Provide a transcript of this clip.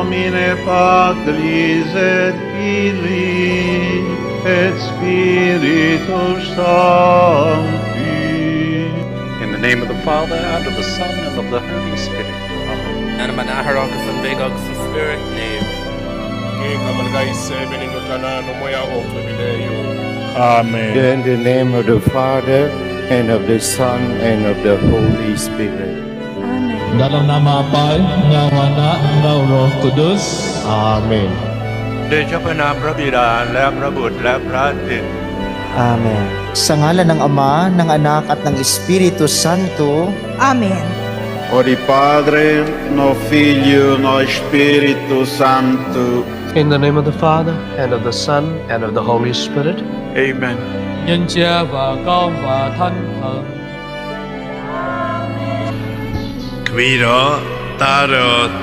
nomine Patris et Filii et Spiritus Sancti. In the name of the Father, and of the Son, and of the Holy Spirit. Amen. And manahar agus an big agus an spirit name. Amen. In the name of the Father, and of the Son, and of the Holy Spirit. Dalam nama Apa, ng Anak, ng Roh Kudus. Amen. เดชะพระนามพระบิดาและพระบุตรและพระจิต Amen. Sa ngalan ng Ama, ng Anak at ng Espiritu Santo. Amen. Ori Padre, no Figlio, no Spiritu Santo. In the name of the Father, and of the Son, and of the Holy Spirit. Amen. Nhân cha và con và Thánh Thần. Qui đó ta rồi